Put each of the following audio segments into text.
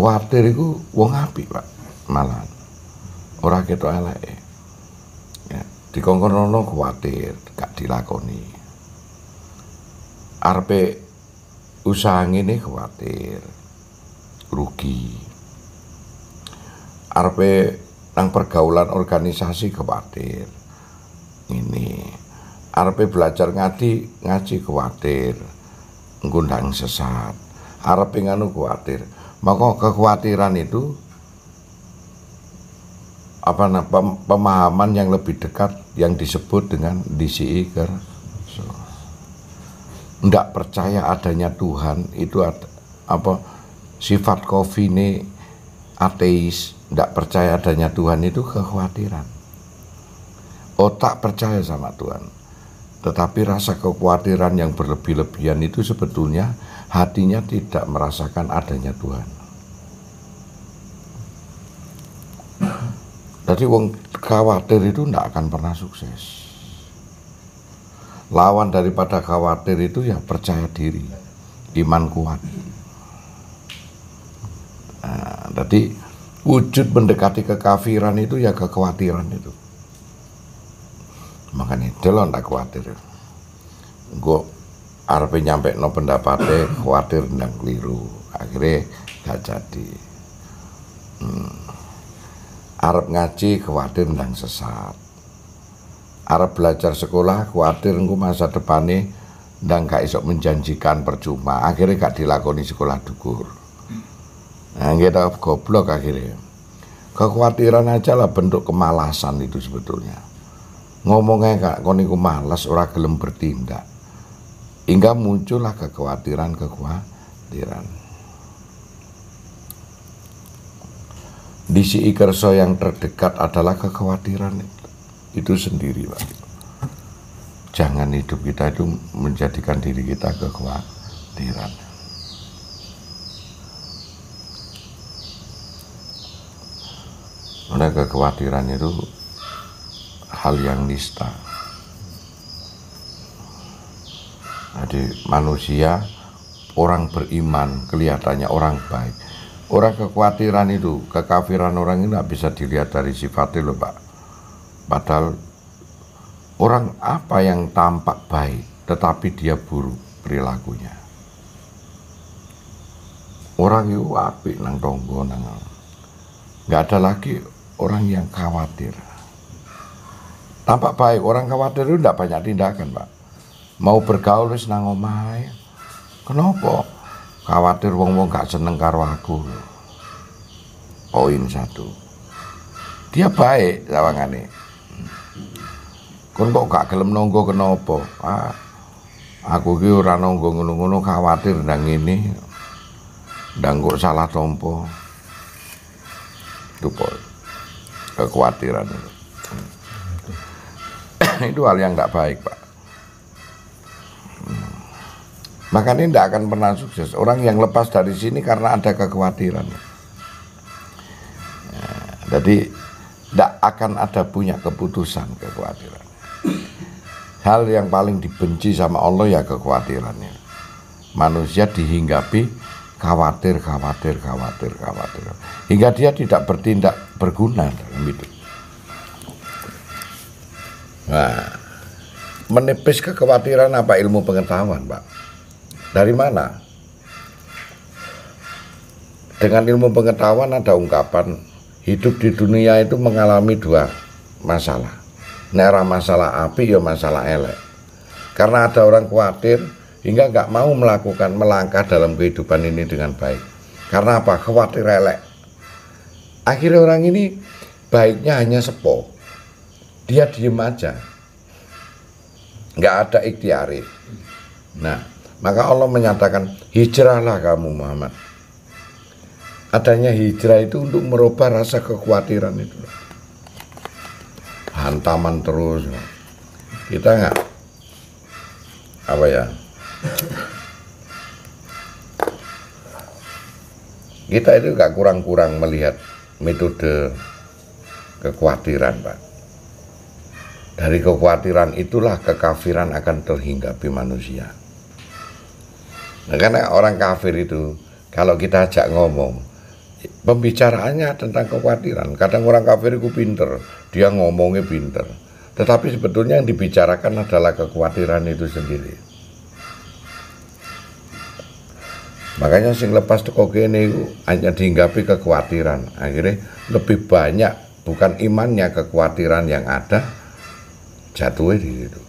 kuwatir iku wong apik, Pak. Malah ora ketok eleke. Ya, dikongkonono kuwatir, gak dilakoni. Arepe usaha ngene kuwatir rugi. Arepe nang pergaulan organisasi kuwatir. Ini arepe belajar ngaji kuwatir. Ngundang sesat. Arepe nganu kuwatir. Maka kekhawatiran itu pemahaman yang lebih dekat yang disebut dengan disi kerso. Ndak percaya adanya Tuhan itu sifat kofine ateis, ndak percaya adanya Tuhan itu kekhawatiran. Otak percaya sama Tuhan, tetapi rasa kekhawatiran yang berlebih-lebihan itu sebetulnya hatinya tidak merasakan adanya Tuhan. Jadi wong khawatir itu tidak akan pernah sukses. Lawan daripada khawatir itu ya percaya diri, iman kuat. Nah, jadi wujud mendekati kekafiran itu ya kekhawatiran itu. Makanya delon tak khawatir. Gue arepe nyampe no pendapatnya khawatir ndang keliru, akhirnya gak jadi. Arep ngaji khawatir ndang sesat. Arep belajar sekolah khawatir engko masa depane ndang gak iso menjanjikan percuma, akhirnya gak dilakoni sekolah dhuwur. Nah, kita goblok akhirnya. Kekhawatiran aja lah bentuk kemalasan itu sebetulnya. Ngomongnya kak kon iku malas ora gelem bertindak. Hingga muncullah kekhawatiran. Disi kerso yang terdekat adalah kekhawatiran itu sendiri, Pak. Jangan hidup kita itu menjadikan diri kita kekhawatiran. Karena kekhawatiran itu hal yang nista. Jadi manusia, orang beriman kelihatannya orang baik. Orang kekhawatiran itu, kekafiran orang ini tidak bisa dilihat dari sifatnya loh, Pak. Padahal orang apa yang tampak baik, tetapi dia buruk perilakunya. Orang itu apik nang tonggo nang. Nggak ada lagi orang yang khawatir. Tampak baik, orang khawatir itu tidak banyak tindakan, Pak. Mau bergaul wis nang omahe. Kenapa? Khawatir wong-wong gak seneng karo aku. Poin 1. Dia baik sawangane. Kon kok gak gelem nonggo kenapa? Aku ki ora nonggo ngono-ngono khawatir ndang ngene. Ndang kok salah tompo. Itu kekhawatiran itu. Itu hal yang gak baik, Pak. Makanya tidak akan pernah sukses. Orang yang lepas dari sini karena ada kekhawatiran. Jadi tidak akan ada punya keputusan kekhawatiran. Hal yang paling dibenci sama Allah ya kekhawatirannya. Manusia dihinggapi khawatir. Hingga dia tidak bertindak berguna dalam hidup. Nah, menipis kekhawatiran apa ilmu pengetahuan, Pak? Dari mana? Dengan ilmu pengetahuan ada ungkapan hidup di dunia itu mengalami 2 masalah. Nera masalah api ya masalah elek. Karena ada orang khawatir hingga gak mau melangkah dalam kehidupan ini dengan baik. Karena apa? Khawatir elek. Akhirnya orang ini baiknya hanya sepo. Dia diem aja. Gak ada ikhtiari. Nah, maka Allah menyatakan hijrahlah kamu Muhammad. Adanya hijrah itu untuk merubah rasa kekhawatiran itu. Hantaman terus. Kita nggak kita itu nggak kurang-kurang melihat metode kekhawatiran, Pak. Dari kekhawatiran itulah kekafiran akan terhinggapi manusia. Nah, karena orang kafir itu kalau kita ajak ngomong pembicaraannya tentang kekhawatiran. Kadang orang kafir itu pinter, dia ngomongnya pinter, tetapi sebetulnya yang dibicarakan adalah kekhawatiran itu sendiri. Makanya sing lepas teko kene itu hanya dihinggapi kekhawatiran. Akhirnya lebih banyak bukan imannya, kekhawatiran yang ada jatuhnya di situ.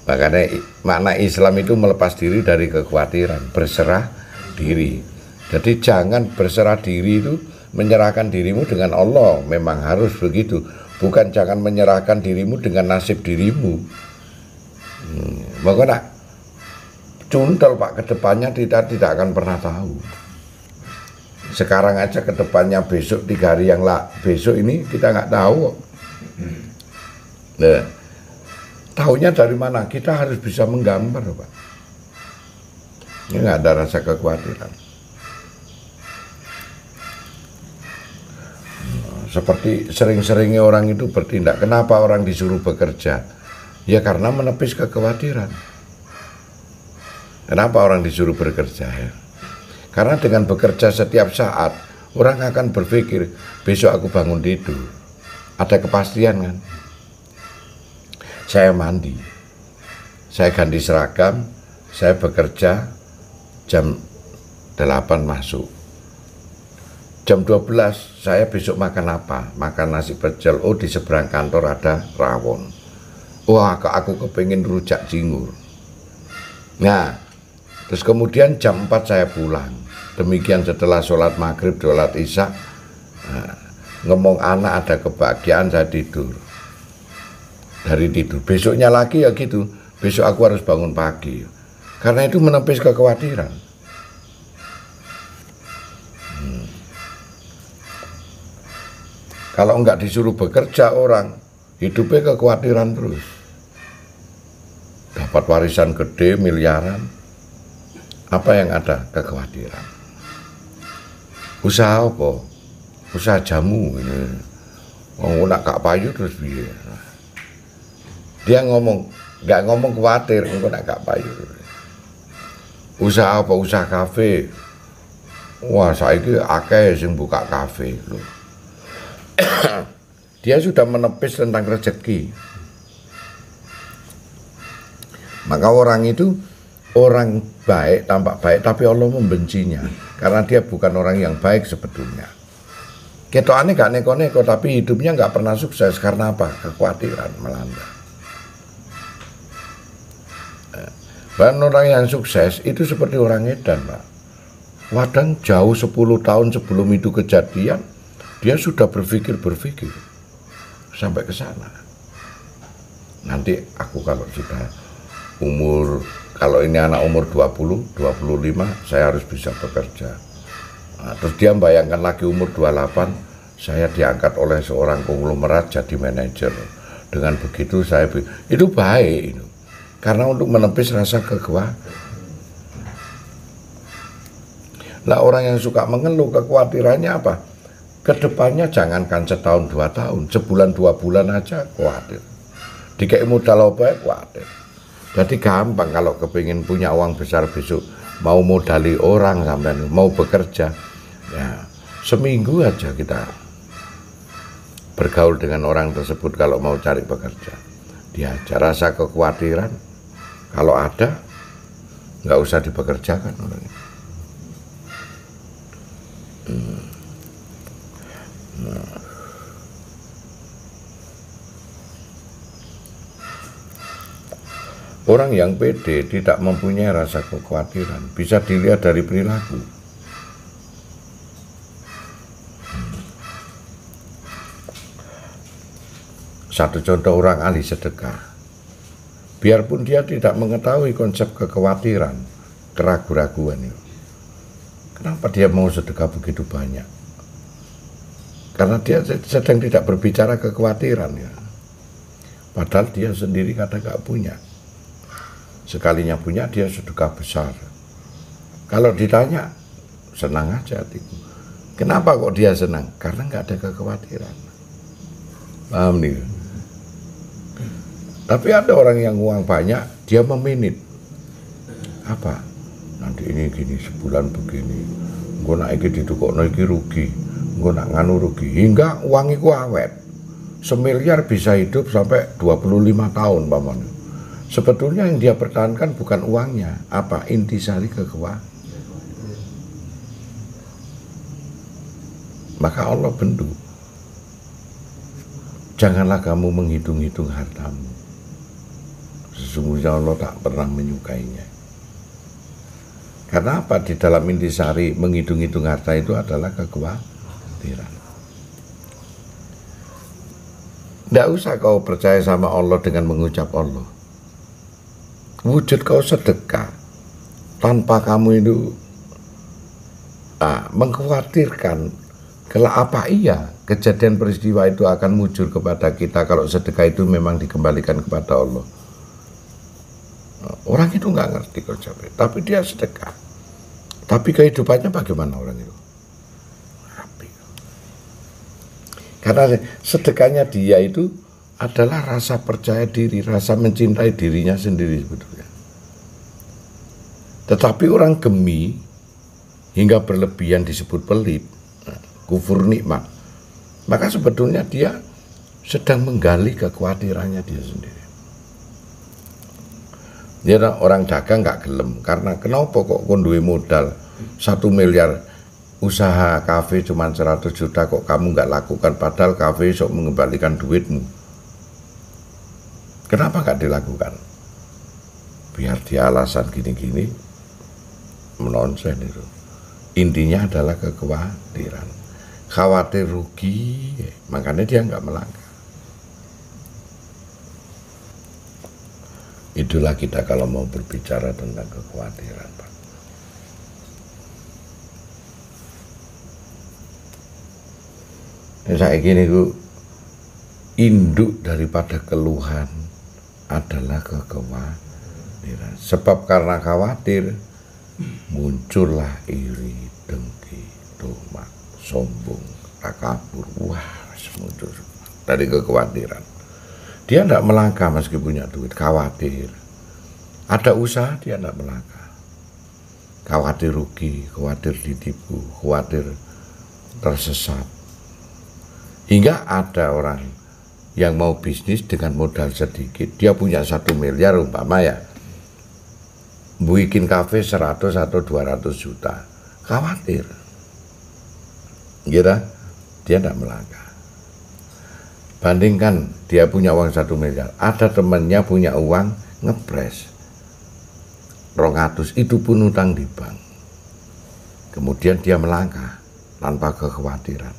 Makanya makna Islam itu melepas diri dari kekhawatiran, berserah diri. Jadi jangan berserah diri itu menyerahkan dirimu dengan Allah, memang harus begitu. Bukan jangan menyerahkan dirimu dengan nasib dirimu. Makanya cuntel Pak, kedepannya tidak akan pernah tahu. Sekarang aja kedepannya besok 3 hari yang besok ini kita nggak tahu. Nah, tahunya dari mana? Kita harus bisa menggambar Pak. Ini nggak ada rasa kekhawatiran. Seperti sering-seringnya orang itu bertindak. Kenapa orang disuruh bekerja? Ya karena menepis kekhawatiran. Kenapa orang disuruh bekerja ya? Karena dengan bekerja setiap saat, orang akan berpikir, besok aku bangun tidur. Ada kepastian kan? Saya mandi, saya ganti seragam, saya bekerja, jam 8 masuk. Jam 12 saya besok makan apa? Makan nasi pecel. Oh, di seberang kantor ada rawon. Wah, aku kepingin rujak cingur. Nah, terus kemudian jam 4 saya pulang. Demikian setelah sholat maghrib, sholat isya. Nah, ngomong anak ada kebahagiaan, saya tidur. Dari tidur. Besoknya lagi ya gitu. Besok aku harus bangun pagi. Karena itu menepis kekhawatiran. Kalau enggak disuruh bekerja orang, hidupnya kekhawatiran terus. Dapat warisan gede, miliaran. Apa yang ada? Kekhawatiran. Usaha apa? Usaha jamu. Oh, nak gak payu terus biar. Dia ngomong, nggak ngomong khawatir, engko nak gak payu. Usaha apa? Usaha kafe. Wah, saiki akeh sing buka kafe loh. Dia sudah menepis tentang rezeki. Maka orang itu orang baik, tampak baik, tapi Allah membencinya karena dia bukan orang yang baik sebetulnya. Ketokane gak neko-neko, tapi hidupnya nggak pernah sukses. Karena apa? Kekhawatiran melanda. Bahkan orang yang sukses itu seperti orang edan, Pak. Kadang jauh 10 tahun sebelum itu kejadian, dia sudah berpikir sampai ke sana. Nanti aku kalau sudah umur, kalau ini anak umur 20, 25, saya harus bisa bekerja. Nah, terus dia membayangkan lagi umur 28, saya diangkat oleh seorang konglomerat jadi manajer. Dengan begitu saya, itu baik itu. Karena untuk menepis rasa kekhawatiran. Lah orang yang suka mengeluh, kekhawatirannya apa? Kedepannya jangankan setahun 2 tahun, sebulan 2 bulan aja khawatir. Dikei modal apa ya khawatir. Jadi gampang kalau kepingin punya uang besar besok, mau modali orang sampai mau bekerja, ya seminggu aja kita bergaul dengan orang tersebut kalau mau cari bekerja. Dia aja rasa kekhawatiran, kalau ada nggak usah dipekerjakan orangnya. Orang yang pede tidak mempunyai rasa kekhawatiran, bisa dilihat dari perilaku. Satu contoh orang ahli sedekah. Biarpun dia tidak mengetahui konsep kekhawatiran, keraguan-raguan itu. Kenapa dia mau sedekah begitu banyak? Karena dia sedang tidak berbicara kekhawatiran ya. Padahal dia sendiri kadang gak punya. Sekalinya punya dia sedekah besar. Kalau ditanya, senang aja hatiku. Kenapa kok dia senang? Karena nggak ada kekhawatiran. Paham nih? Tapi ada orang yang uang banyak, dia meminit. Apa? Nanti ini gini, sebulan begini. engko nek iki ditukokno iki rugi, engko nek nganu rugi, hingga uang iku awet. Semiliar bisa hidup sampai 25 tahun paman. Sebetulnya yang dia pertahankan bukan uangnya, apa intisari kekuatan. Maka Allah bendu. Janganlah kamu menghitung-hitung hartamu. Sesungguhnya Allah tak pernah menyukainya. Karena apa? Di dalam intisari menghitung-hitung harta itu adalah kekhawatiran. Tidak usah kau percaya sama Allah dengan mengucap Allah. Wujud kau sedekah tanpa kamu itu mengkhawatirkan kalau apa iya kejadian peristiwa itu akan muncul kepada kita kalau sedekah itu memang dikembalikan kepada Allah. Orang itu nggak ngerti konsepnya, tapi dia sedekah. Tapi kehidupannya bagaimana orang itu? Rapi. Karena sedekahnya dia itu adalah rasa percaya diri, rasa mencintai dirinya sendiri sebetulnya. Tetapi orang gemi hingga berlebihan disebut pelit, kufur nikmat. Maka sebetulnya dia sedang menggali kekhawatirannya dia sendiri. Dia orang dagang nggak gelem karena kenapa kok duwe modal 1 miliar usaha kafe cuma 100 juta kok kamu nggak lakukan, padahal kafe sok mengembalikan duitmu. Kenapa nggak dilakukan? Biar dia alasan gini-gini menonsen itu. Intinya adalah kekhawatiran, khawatir rugi, makanya dia nggak melangkah. Itulah kita kalau mau berbicara tentang kekhawatiran, Pak. Saya gini, induk daripada keluhan adalah kekhawatiran. Sebab karena khawatir muncullah iri, dengki, domak, sombong, takabur. Wah, muncul dari kekhawatiran. Dia tidak melangkah meski punya duit, khawatir. Ada usaha dia tidak melangkah. Khawatir rugi, khawatir ditipu, khawatir tersesat. Hingga ada orang yang mau bisnis dengan modal sedikit, dia punya 1 miliar umpama ya, bikin kafe 100 atau 200 juta, khawatir. Dia tidak melangkah. Bandingkan dia punya uang 1 miliar, ada temannya punya uang ngepres 200, itu pun utang di bank. Kemudian dia melangkah tanpa kekhawatiran,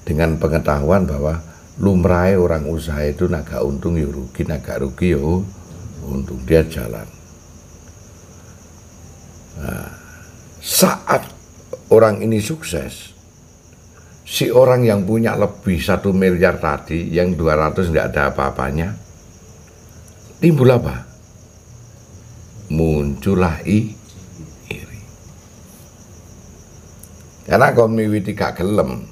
dengan pengetahuan bahwa lumrah orang usaha itu naga untung ya rugi, naga rugi ya untung, dia jalan. Nah, saat orang ini sukses, si orang yang punya lebih 1 miliar tadi, yang 200 nggak ada apa-apanya, timbul apa? Muncullah iri. Karena kaum miwiti gak gelem.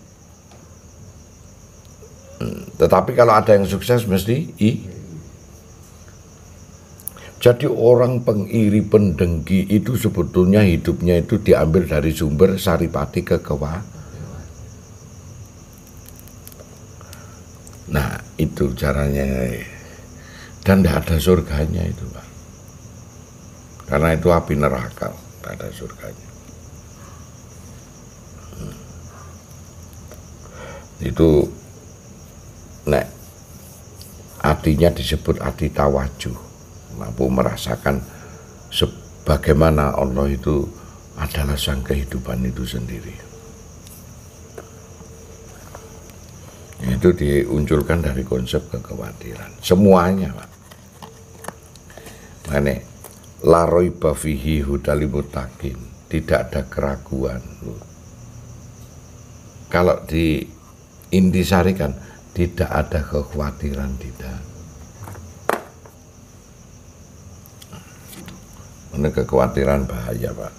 Tetapi kalau ada yang sukses mesti Jadi orang pengiri, pendengki itu sebetulnya hidupnya itu diambil dari sumber saripati kekhawatiran. Nah, itu caranya. Dan tidak ada surganya itu, Pak. Karena itu api neraka, tidak ada surganya. Itu nek artinya disebut arti tawajuh, mampu merasakan sebagaimana Allah itu adalah sang kehidupan itu sendiri. Itu diunculkan dari konsep kekhawatiran semuanya, Pak. Makanya la raiba fihi hudal muttaqin, tidak ada keraguan. Kalau diintisarikan, tidak ada kekhawatiran, tidak. Ini kekhawatiran bahaya, Pak.